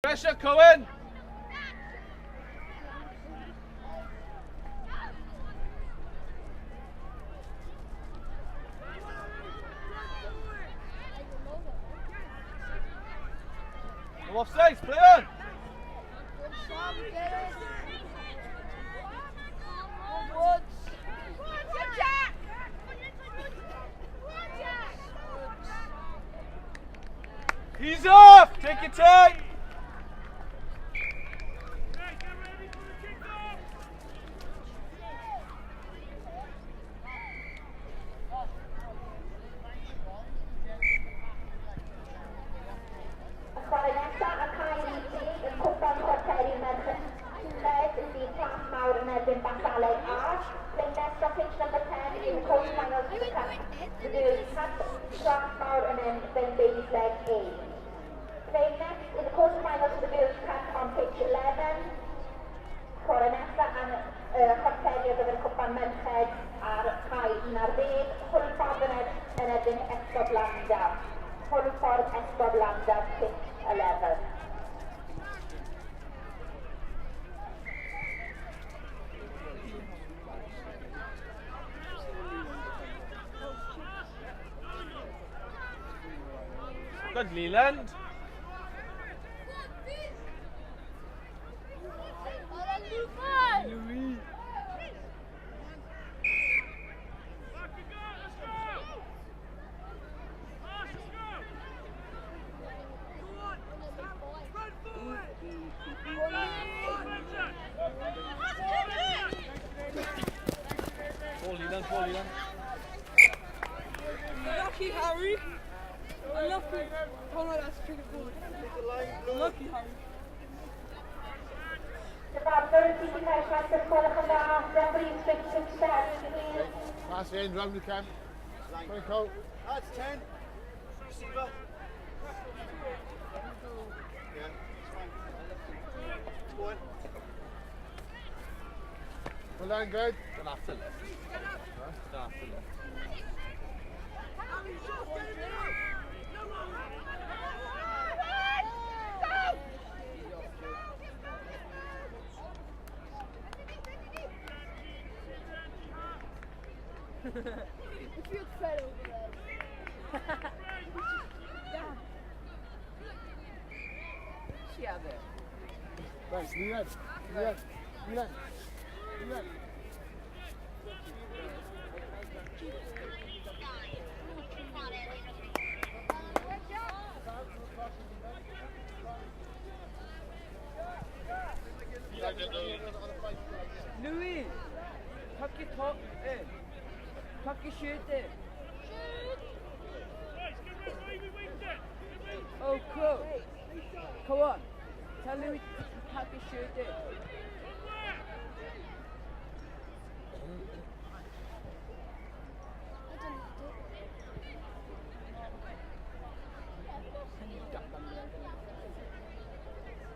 Pressure, Cohen! No offsides, play on! He's off! Take your time! Good, Leland. Paul Leland. Lucky Harry. I love you. Oh no, that's pretty cool. Lucky Harry. Pass the end round the camp. Coat. That's 10. Receiver. Yeah, it's fine. Go on. Well done, good. Don't have to lift. Don't have to lift. If you fell over there. She had it. Right, Leland. Louis, tuck your top in. Tuck your shirt in. Oh, cool. Come on. Tell Louis to tuck your shirt in.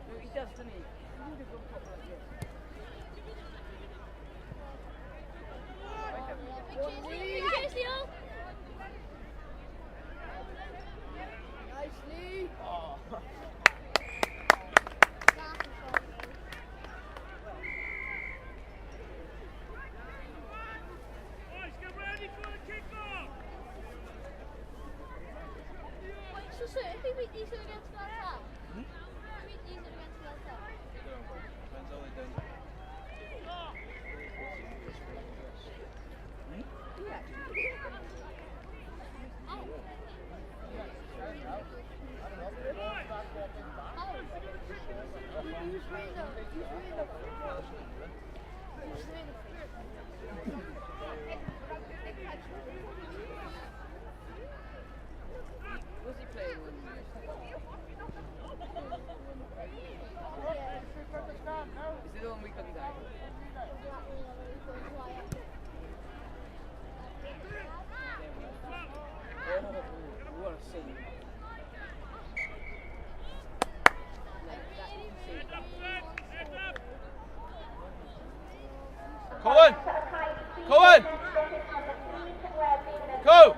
No, he does, doesn't he? He would have gone top like this. Nicely. Oh. So if we beat these against Leicester, if we beat these against Leicester, Depends how they done. Was he playing when you Is it the one we couldn't die? Oh, what a scene. Cohen! Cohen! Go!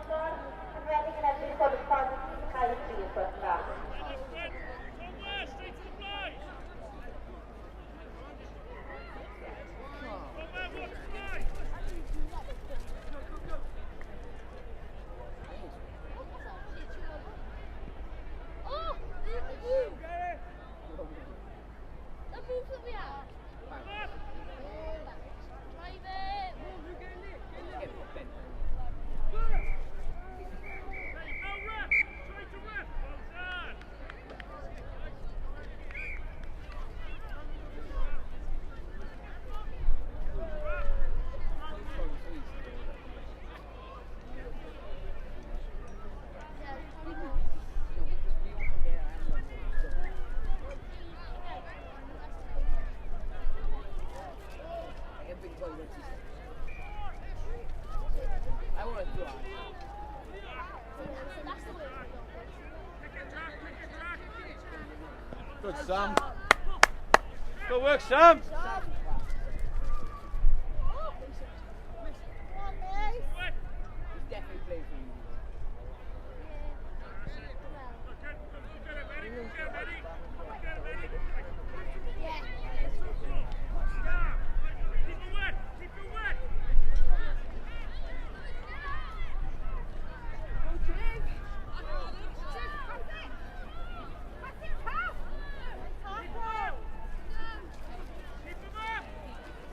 I want to do it. That's the way we Good, Sam. Good work, Sam. He's definitely playing for you.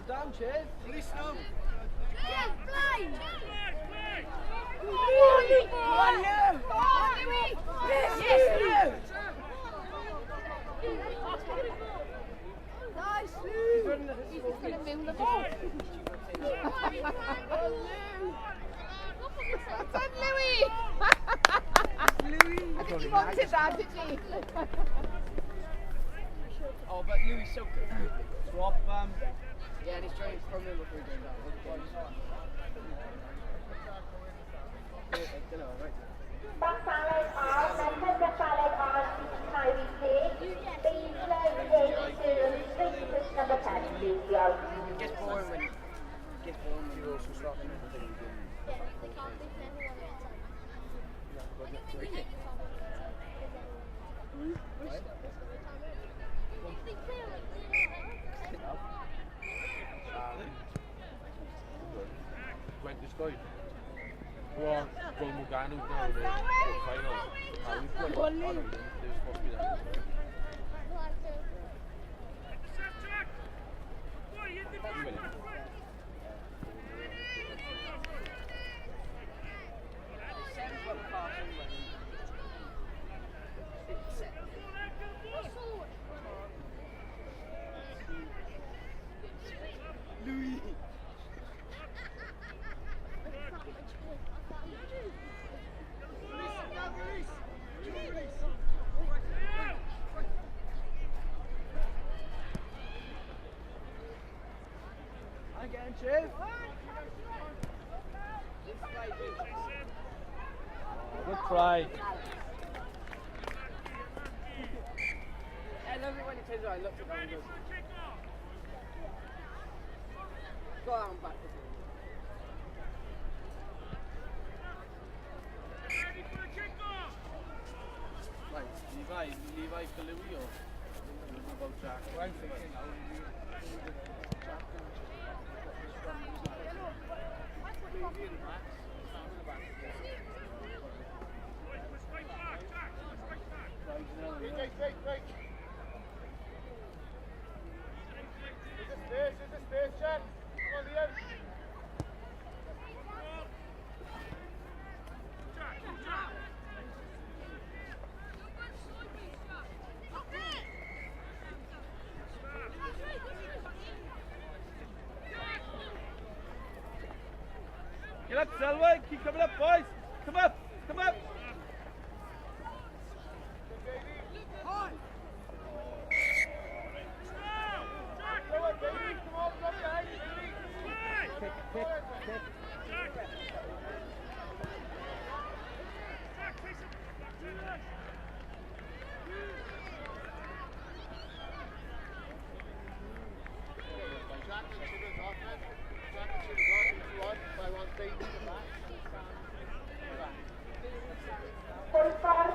Down, Chase. Release now. He's going to move the ball. That's Louis! I think he wanted that, didn't he? Oh, but Louis so good. Swap, Yeah, and he's trying to from him before he goes out. I don't know, right? Bacalec on, Medford Bacalec on, Ivy Play. Being played into street push number 10, please, y'all. It gets boring when you also start in everything you do. Yeah, they can't be playing for one outside. Really? They play like went this guy. Well, Mugano now in the final. We played. They were supposed to be there. You win it. Again, Chief. Good try. I love it when he turns around and looks at them and goes, go on back. Right, Levi for Louis or about Jack? Well, I'm thinking Wait. Is this space, Jack? Come on, Leo. Get up, Selwyn. Keep coming up, boys. Come up. Come up. Pulford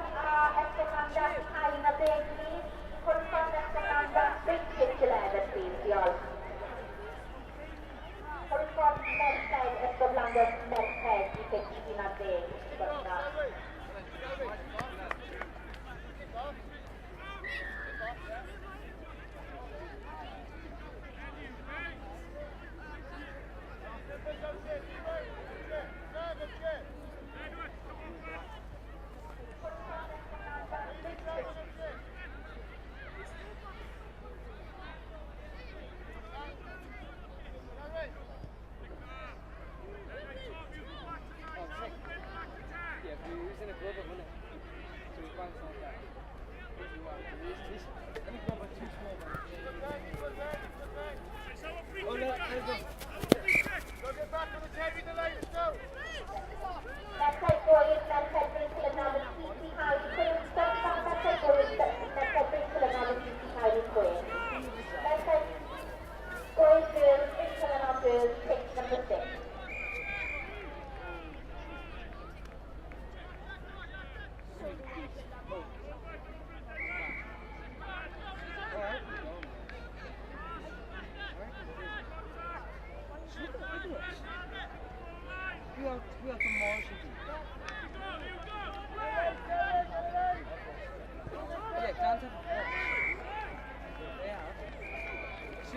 Estefanda Aina Bay, please. Pulford Estefanda Big Pitch 11, please, y'all. Pulford Merced Estefanda Merced Pitch Aina Bay. Go,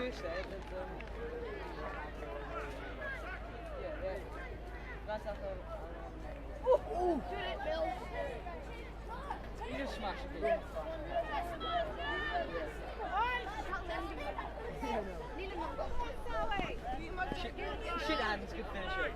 Sue said that, yeah. That's after. Shoot it, Bill. You just smashed it. Shit hands, good finisher.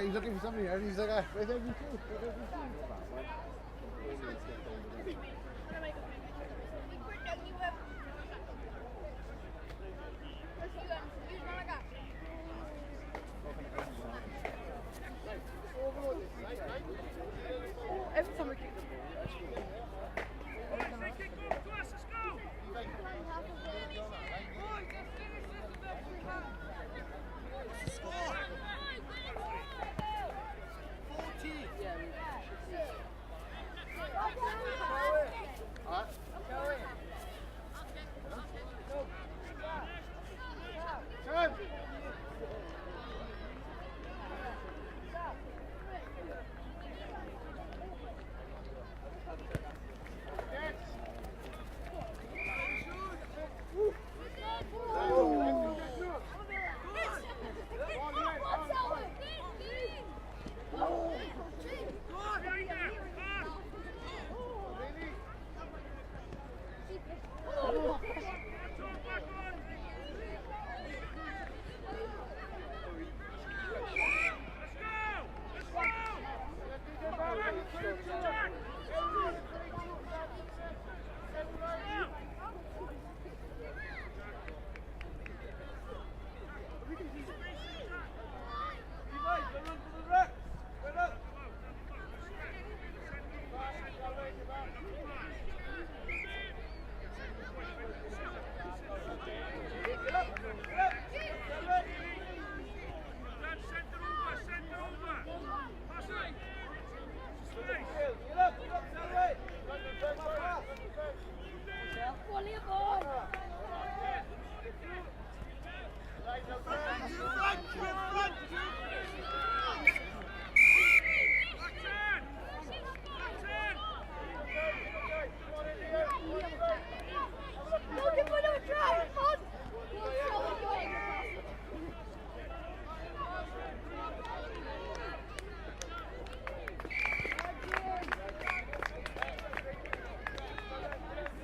He's looking for somebody else. He's like, where's every two?